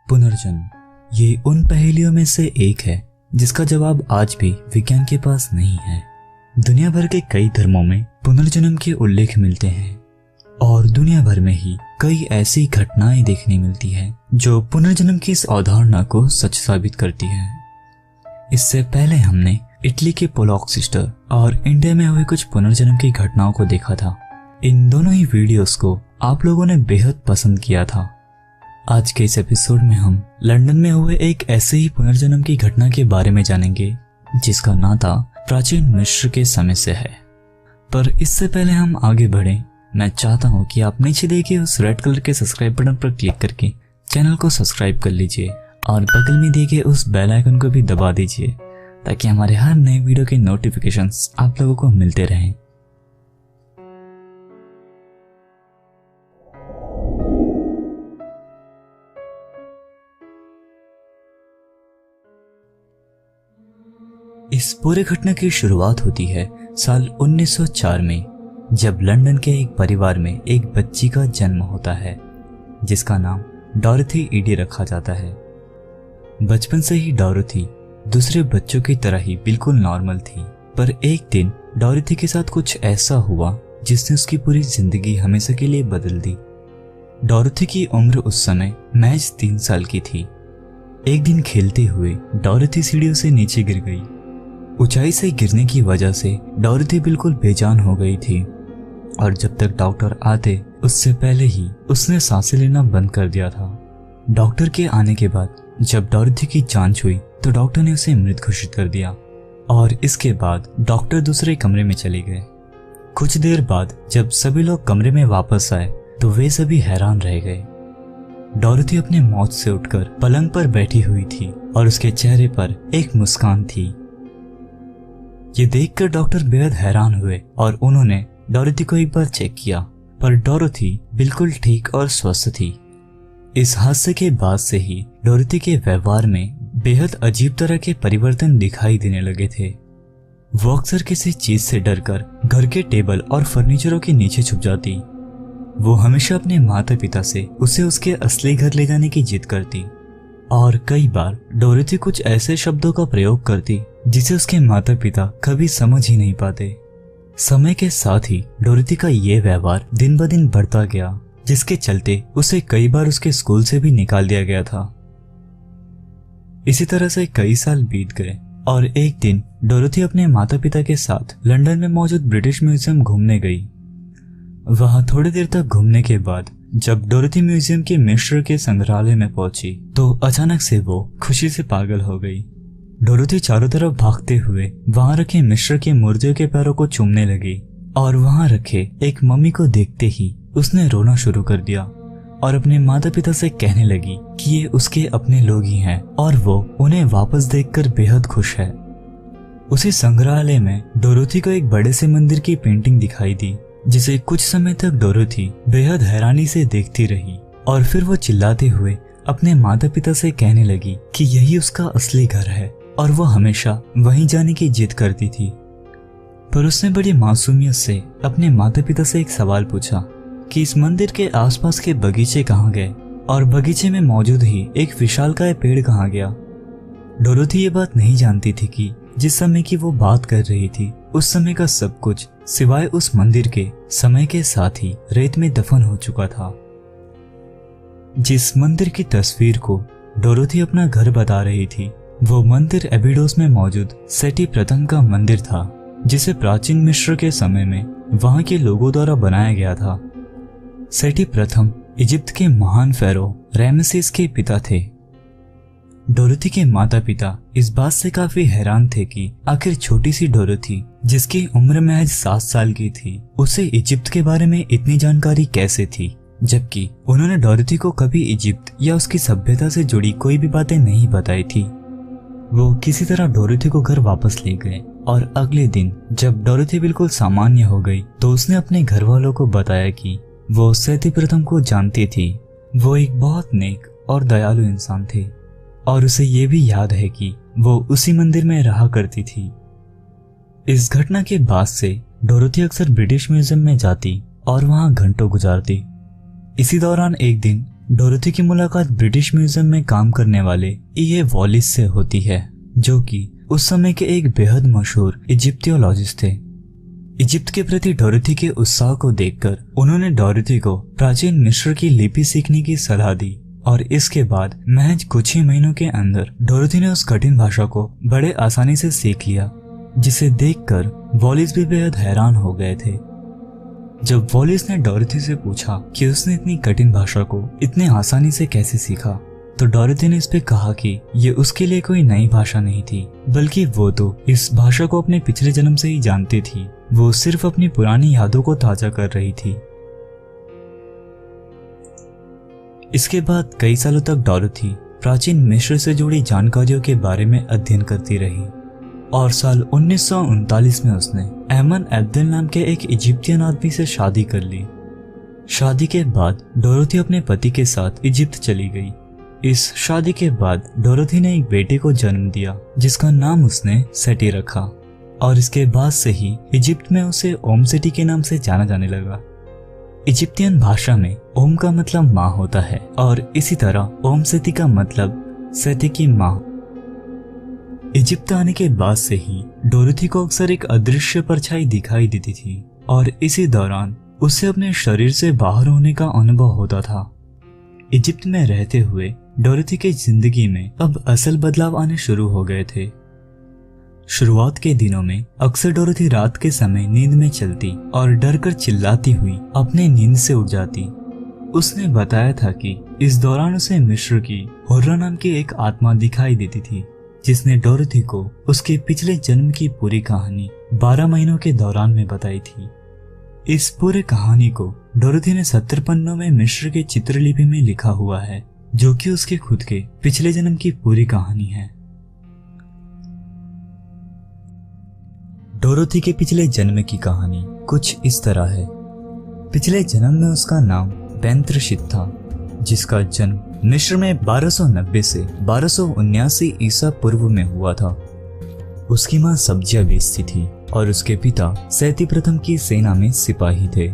पुनर्जन्म ये उन पहेलियों में से एक है जिसका जवाब आज भी विज्ञान के पास नहीं है। दुनिया भर के कई धर्मों में पुनर्जन्म के उल्लेख मिलते हैं और दुनिया भर में ही कई ऐसी घटनाएं देखने मिलती है जो पुनर्जन्म की इस अवधारणा को सच साबित करती है। इससे पहले हमने इटली के पोलॉक सिस्टर और इंडिया में हुए कुछ पुनर्जन्म की घटनाओं को देखा था। इन दोनों ही वीडियोस को आप लोगों ने बेहद पसंद किया था। आज के इस एपिसोड में हम लंदन में हुए एक ऐसे ही पुनर्जन्म की घटना के बारे में जानेंगे जिसका नाता प्राचीन मिस्र के समय से है। पर इससे पहले हम आगे बढ़ें, मैं चाहता हूं कि आप नीचे दिए उस रेड कलर के सब्सक्राइब बटन पर क्लिक करके चैनल को सब्सक्राइब कर लीजिए और बगल में दिए गए उस बेल आइकन को भी दबा दीजिए ताकि हमारे हर नए वीडियो के नोटिफिकेशंस आप लोगों को मिलते रहें। इस पूरे घटना की शुरुआत होती है साल 1904 में, जब लंदन के एक परिवार में एक बच्ची का जन्म होता है जिसका नाम डॉरोथी ईडी रखा जाता है। बचपन से ही डॉरोथी दूसरे बच्चों की तरह ही बिल्कुल नॉर्मल थी, पर एक दिन डॉरोथी के साथ कुछ ऐसा हुआ जिसने उसकी पूरी जिंदगी हमेशा के लिए बदल दी। डॉरोथी की उम्र उस समय महज 3 साल की थी। एक दिन खेलते हुए डॉरोथी सीढ़ियों से नीचे गिर गई। ऊंचाई से गिरने की वजह से डॉरोथी बिल्कुल बेजान हो गई थी और जब तक डॉक्टर आते उससे पहले ही उसने सांसें लेना बंद कर दिया था। डॉक्टर के आने के बाद जब डॉरोथी की जांच हुई तो डॉक्टर ने उसे मृत घोषित कर दिया और इसके बाद डॉक्टर दूसरे कमरे में चले गए। कुछ देर बाद जब सभी लोग कमरे में वापस आए तो वे सभी हैरान रह गए। डॉरोथी अपने मौत से उठकर पलंग पर बैठी हुई थी और उसके चेहरे पर एक मुस्कान थी। ये देखकर डॉक्टर बेहद हैरान हुए और उन्होंने डॉरोथी को एक बार चेक किया, पर डॉरोथी बिल्कुल ठीक और स्वस्थ थी। इस हादसे के बाद से ही डॉरोथी के व्यवहार में बेहद अजीब तरह के परिवर्तन दिखाई देने लगे थे। वो अक्सर किसी चीज से डरकर घर के टेबल और फर्नीचरों के नीचे छुप जाती। वो हमेशा अपने माता पिता से उसे उसके असली घर ले जाने की जिद करती और कई बार डॉरोथी कुछ ऐसे शब्दों का प्रयोग करती जिसे उसके माता पिता कभी समझ ही नहीं पाते। समय के साथ ही डॉरोथी का ये व्यवहार दिन ब दिन बढ़ता गया, जिसके चलते उसे कई बार उसके स्कूल से भी निकाल दिया गया था। इसी तरह से कई साल बीत गए और एक दिन डॉरोथी अपने माता पिता के साथ लंदन में मौजूद ब्रिटिश म्यूजियम घूमने गई। वहां थोड़ी देर तक घूमने के बाद जब डॉरोथी म्यूजियम के मिस्र के संग्रहालय में पहुंची तो अचानक से वो खुशी से पागल हो गई। डॉरोथी चारों तरफ भागते हुए वहां रखे मिस्र के मूर्तियों के पैरों को चूमने लगी और वहां रखे एक मम्मी को देखते ही उसने रोना शुरू कर दिया और अपने माता पिता से कहने लगी कि ये उसके अपने लोग ही हैं और वो उन्हें वापस देखकर बेहद खुश है। उसी संग्रहालय में डॉरोथी को एक बड़े से मंदिर की पेंटिंग दिखाई दी, जिसे कुछ समय तक डॉरोथी बेहद हैरानी से देखती रही और फिर वो चिल्लाते हुए अपने माता पिता से कहने लगी कि यही उसका असली घर है और वो हमेशा वहीं जाने की जिद करती थी। पर उसने बड़ी मासूमियत से अपने माता पिता से एक सवाल पूछा कि इस मंदिर के आसपास के बगीचे कहाँ गए और बगीचे में मौजूद ही एक विशालकाय पेड़ कहाँ गया। डॉरोथी ये बात नहीं जानती थी कि जिस समय की वो बात कर रही थी उस समय का सब कुछ सिवाय उस मंदिर के समय के साथ ही रेत में दफन हो चुका था। जिस मंदिर की तस्वीर को डॉरोथी अपना घर बता रही थी वो मंदिर एबिडोस में मौजूद सेटी प्रथम का मंदिर था, जिसे प्राचीन मिस्र के समय में वहां के लोगों द्वारा बनाया गया था। सेटी प्रथम इजिप्ट के महान फेरो रैमसेस के पिता थे। डॉरोथी के माता पिता इस बात से काफी हैरान थे कि आखिर छोटी सी डॉरोथी जिसकी उम्र महज 7 साल की थी उसे इजिप्ट के बारे में इतनी जानकारी कैसे थी, जबकि उन्होंने डॉरोथी को कभी इजिप्ट या उसकी सभ्यता से जुड़ी कोई भी बातें नहीं बताई थी। वो किसी तरह डॉरोथी को घर वापस ले गए और अगले दिन जब डॉरोथी बिल्कुल सामान्य हो गई तो उसने अपने घर वालों को बताया कि वो सेती प्रथम को जानती थी। वो एक बहुत नेक और दयालु इंसान थे और उसे ये भी याद है कि वो उसी मंदिर में रहा करती थी। इस घटना के बाद से डॉरोथी अक्सर ब्रिटिश म्यूजियम में जाती और वहां घंटों गुजारती। इसी दौरान एक दिन डोरोथी की मुलाकात ब्रिटिश म्यूजियम में काम करने वाले E.A. वॉलिस से होती है, जो कि उस समय के एक बेहद मशहूर इजिप्टियोलॉजिस्ट थे। इजिप्ट के प्रति डोरोथी के उत्साह को देखकर उन्होंने डोरोथी को प्राचीन मिस्र की लिपि सीखने की सलाह दी और इसके बाद महज कुछ ही महीनों के अंदर डोरोथी ने उस कठिन भाषा को बड़े आसानी से सीख लिया, जिसे देखकर वॉलिस भी बेहद हैरान हो गए थे। जब वॉलिस ने डोरोथी से पूछा कि उसने इतनी कठिन भाषा को इतने आसानी से कैसे सीखा, तो डोरोथी ने इस पे कहा कि ये उसके लिए कोई नई भाषा नहीं थी, बल्कि वो तो इस भाषा को अपने पिछले जन्म से ही जानती थी। वो सिर्फ अपनी पुरानी यादों को ताजा कर रही थी। इसके बाद कई सालों तक डोरोथी प्राचीन मिस्र से जुड़ी जानकारियों के बारे में अध्ययन करती रही और साल 1939 में उसने एमन अब्देल नाम के एक इजिप्टियन आदमी से शादी कर ली। शादी के बाद डोरोथी अपने पति के साथ इजिप्ट चली गई। इस शादी के बाद डोरोथी ने एक बेटे को जन्म दिया, जिसका नाम उसने सेटी रखा और इसके बाद से ही इजिप्ट में उसे ओम सेटी के नाम से जाना जाने लगा। इजिप्टियन भाषा में ओम का मतलब माँ होता है और इसी तरह ओम सेटी का मतलब सेटी की माँ। इजिप्ट आने के बाद से ही डोरोथी को अक्सर एक अदृश्य परछाई दिखाई देती थी और इसी दौरान उसे अपने शरीर से बाहर होने का अनुभव होता था। इजिप्ट में रहते हुए डोरोथी की जिंदगी में अब असल बदलाव आने शुरू हो गए थे। शुरुआत के दिनों में अक्सर डोरोथी रात के समय नींद में चलती और डर कर चिल्लाती हुई अपने नींद से उठ जाती। उसने बताया था कि इस दौरान उसे मिस्र की हुर्रा नाम की एक आत्मा दिखाई देती थी, जिसने डोरोथी को उसके पिछले जन्म की पूरी कहानी 12 महीनों के दौरान में बताई थी। इस पूरे कहानी को डोरोथी ने 70 पन्नों में मिस्र के चित्रलिपि में लिखा हुआ है, जो कि उसके खुद के पिछले जन्म की पूरी कहानी है। डोरोथी के पिछले जन्म की कहानी कुछ इस तरह है। पिछले जन्म में उसका नाम बेंत्रशित था, जिसका जन्म मिस्र में 1290 से 1279 ईसा पूर्व में हुआ था। उसकी मां सब्जियां बेचती थी और उसके पिता सेती प्रथम की सेना में सिपाही थे।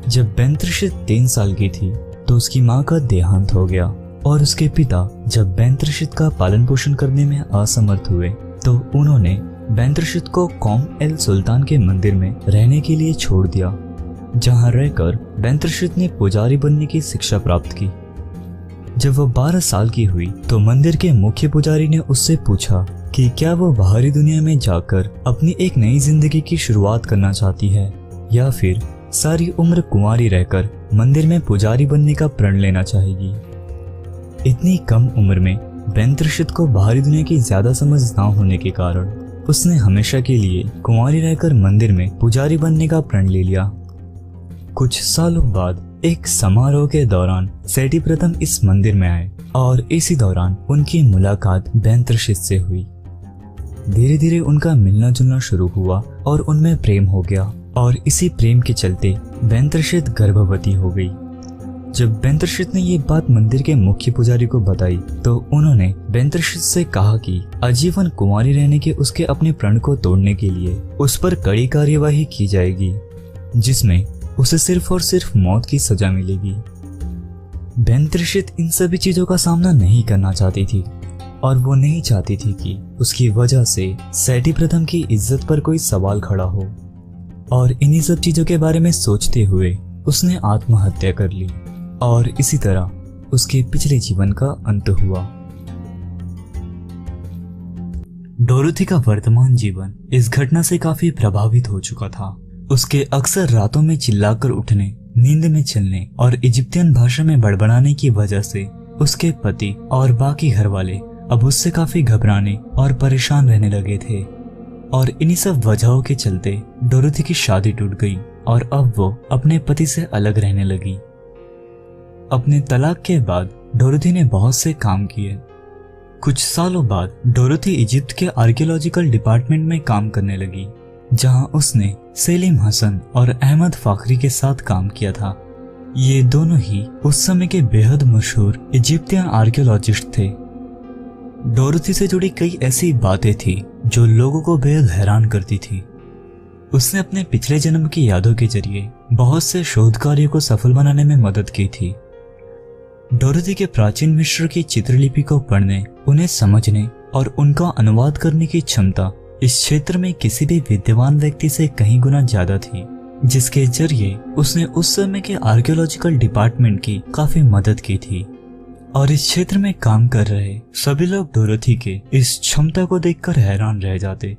जब बेंत्रशित 3 साल की थी तो उसकी मां का देहांत हो गया और उसके पिता जब बेंत्रशित का पालन पोषण करने में असमर्थ हुए तो उन्होंने बेंत्रशित को कौम एल सुल्तान के मंदिर में रहने के लिए छोड़ दिया, जहां रहकर बेंत्रशित ने पुजारी बनने की शिक्षा प्राप्त की। जब वह 12 साल की हुई तो मंदिर के मुख्य पुजारी ने उससे पूछा कि क्या वो बाहरी दुनिया में जाकर अपनी एक नई जिंदगी की शुरुआत करना चाहती है या फिर सारी उम्र कुंवारी रहकर मंदिर में पुजारी बनने का प्रण लेना चाहेगी। इतनी कम उम्र में बेंत्रशित को बाहरी दुनिया की ज्यादा समझ न होने के कारण उसने हमेशा के लिए कुंवारी रहकर मंदिर में पुजारी बनने का प्रण ले लिया। कुछ सालों बाद एक समारोह के दौरान सेटी प्रथम इस मंदिर में आए और इसी दौरान उनकी मुलाकात बेंत्रशित से हुई। धीरे धीरे उनका मिलना जुलना शुरू हुआ और उनमें प्रेम हो गया और इसी प्रेम के चलते बेंत्रशित गर्भवती हो गई। जब बेंत्रशित ने ये बात मंदिर के मुख्य पुजारी को बताई तो उन्होंने बेंत्रशित से कहा कि आजीवन कुंवारी रहने के उसके अपने प्रण को तोड़ने के लिए उस पर कड़ी कार्यवाही की जाएगी, जिसमें उसे सिर्फ और सिर्फ मौत की सजा मिलेगी। बेंत्रशित इन सभी चीजों का सामना नहीं करना चाहती थी और वो नहीं चाहती थी कि उसकी वजह से सेटी प्रथम की इज्जत पर कोई सवाल खड़ा हो, और इन्हीं सब चीजों के बारे में सोचते हुए उसने आत्महत्या कर ली और इसी तरह उसके पिछले जीवन का अंत हुआ। डोरोथी का वर्तमान जीवन इस घटना से काफी प्रभावित हो चुका था। उसके अक्सर रातों में चिल्लाकर उठने, नींद में चलने और इजिप्टियन भाषा में बड़बड़ाने की वजह से उसके पति और बाकी घर वाले अब उससे काफी घबराने और परेशान रहने लगे थे और इन्हीं सब वजहों के चलते डोरोथी की शादी टूट गई और अब वो अपने पति से अलग रहने लगी। अपने तलाक के बाद डोरोथी ने बहुत से काम किए। कुछ सालों बाद डोरोथी इजिप्ट के आर्कियोलॉजिकल डिपार्टमेंट में काम करने लगी, जहां उसने सेलिम हसन और अहमद फाखरी के साथ काम किया था। ये दोनों ही उस समय के बेहद मशहूर इजिप्टियन आर्कियोलॉजिस्ट थे। डोरोथी से जुड़ी कई ऐसी बातें थी जो लोगों को बेहद हैरान करती थी। उसने अपने पिछले जन्म की यादों के जरिए बहुत से शोध कार्यों को सफल बनाने में मदद की थी। डोरोथी के प्राचीन मिस्र की चित्रलिपि को पढ़ने, उन्हें समझने और उनका अनुवाद करने की क्षमता इस क्षेत्र में किसी भी विद्वान व्यक्ति से कहीं गुना ज्यादा थी, जिसके जरिए उसने उस समय के आर्कियोलॉजिकल डिपार्टमेंट की काफी मदद की थी। और इस क्षेत्र में काम कर रहे सभी लोग डोरोथी के इस क्षमता को देखकर हैरान रह जाते।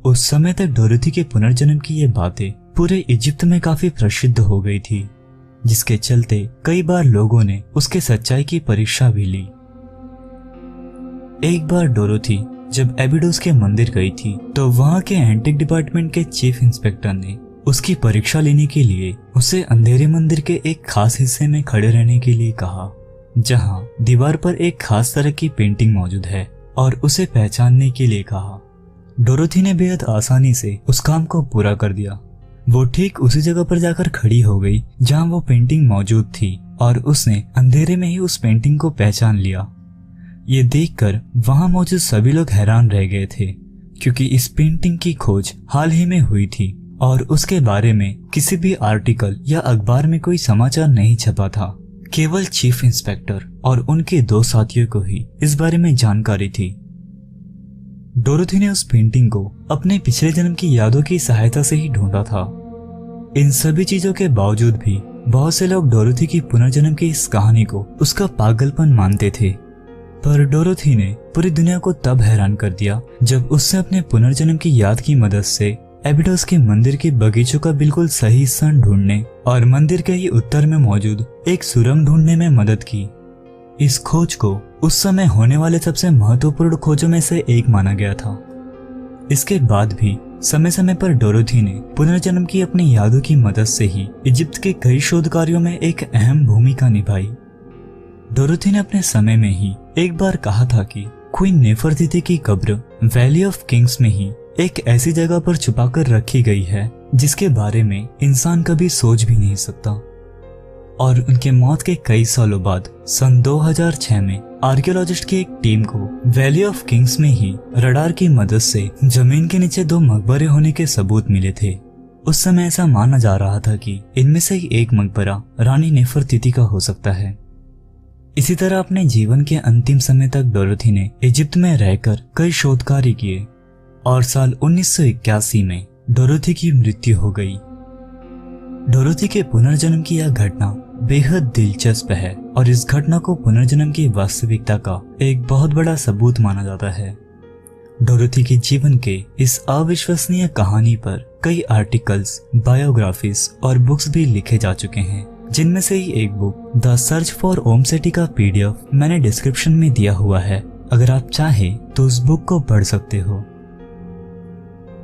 उस समय तक डोरोथी के पुनर्जन्म की ये बातें पूरे इजिप्ट में काफी प्रसिद्ध हो गई थी, जिसके चलते कई बार लोगों ने उसके सच्चाई की परीक्षा भी ली। एक बार डोरोथी जब एबिडोस के मंदिर गई थी तो वहां के एंटिक डिपार्टमेंट के चीफ इंस्पेक्टर ने उसकी परीक्षा लेने के लिए उसे अंधेरे मंदिर के एक खास हिस्से में खड़े रहने के लिए कहा, जहां दीवार पर एक खास तरह की पेंटिंग मौजूद है, और उसे पहचानने के लिए कहा। डोरोथी ने बेहद आसानी से उस काम को पूरा कर दिया। वो ठीक उसी जगह पर जाकर खड़ी हो गई जहां वो पेंटिंग मौजूद थी, और उसने अंधेरे में ही उस पेंटिंग को पहचान लिया। ये देखकर वहां मौजूद सभी लोग हैरान रह गए थे, क्योंकि इस पेंटिंग की खोज हाल ही में हुई थी और उसके बारे में किसी भी आर्टिकल या अखबार में कोई समाचार नहीं छपा था। केवल चीफ इंस्पेक्टर और उनके 2 साथियों को ही इस बारे में जानकारी थी। डोरोथी ने उस पेंटिंग को अपने पिछले जन्म की यादों की सहायता से ही ढूंढा था। इन सभी चीजों के बावजूद भी बहुत से लोग डोरोथी की पुनर्जन्म की इस कहानी को उसका पागलपन मानते थे, पर डोरोथी ने पूरी दुनिया को तब हैरान कर दिया जब उसने अपने पुनर्जन्म की याद की मदद से एबिडोस के मंदिर के बगीचों का बिल्कुल सही स्थान ढूंढने और मंदिर के ही उत्तर में मौजूद एक सुरंग ढूंढने में मदद की। इस खोज को उस समय होने वाले सबसे महत्वपूर्ण खोजों में से एक माना गया था। इसके बाद भी समय समय पर डोरोथी ने पुनर्जन्म की अपनी यादों की मदद से ही इजिप्ट के कई शोध कार्यों में एक अहम भूमिका निभाई। डोरोथी ने अपने समय में ही एक बार कहा था कि क्वीन नेफरतिति की कब्र वैली ऑफ किंग्स में ही एक ऐसी जगह पर छुपाकर रखी गई है जिसके बारे में इंसान कभी सोच भी नहीं सकता। और उनके मौत के कई सालों बाद सन 2006 में आर्कियोलॉजिस्ट की एक टीम को वैली ऑफ किंग्स में ही रडार की मदद से जमीन के नीचे 2 मकबरे होने के सबूत मिले थे। उस समय ऐसा माना जा रहा था कि इनमें से ही एक मकबरा रानी नेफरतिति का हो सकता है। इसी तरह अपने जीवन के अंतिम समय तक डोरोथी ने इजिप्ट में रहकर कई शोध कार्य किए और साल 1981 में डोरोथी की मृत्यु हो गई। डोरोथी के पुनर्जन्म की यह घटना बेहद दिलचस्प है और इस घटना को पुनर्जन्म की वास्तविकता का एक बहुत बड़ा सबूत माना जाता है। डोरोथी के जीवन के इस अविश्वसनीय कहानी पर कई आर्टिकल्स, बायोग्राफीज और बुक्स भी लिखे जा चुके हैं, जिनमें से ही एक बुक द सर्च फॉर ओम सेटी का PDF मैंने डिस्क्रिप्शन में दिया हुआ है। अगर आप चाहें तो उस बुक को पढ़ सकते हो।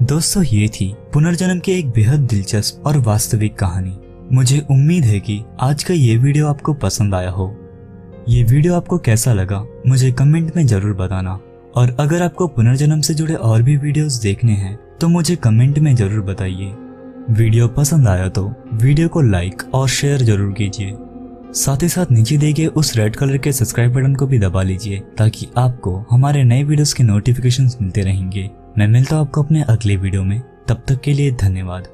दोस्तों, ये थी पुनर्जन्म की एक बेहद दिलचस्प और वास्तविक कहानी। मुझे उम्मीद है कि आज का ये वीडियो आपको पसंद आया हो। ये वीडियो आपको कैसा लगा मुझे कमेंट में जरूर बताना, और अगर आपको पुनर्जन्म से जुड़े और भी वीडियोस देखने हैं तो मुझे कमेंट में जरूर बताइए। वीडियो पसंद आया तो वीडियो को लाइक और शेयर जरूर कीजिए। साथ ही साथ नीचे दिए गए उस रेड कलर के सब्सक्राइब बटन को भी दबा लीजिए, ताकि आपको हमारे नए वीडियोस के नोटिफिकेशंस मिलते रहेंगे। मैं मिलता हूं आपको अपने अगले वीडियो में। तब तक के लिए धन्यवाद।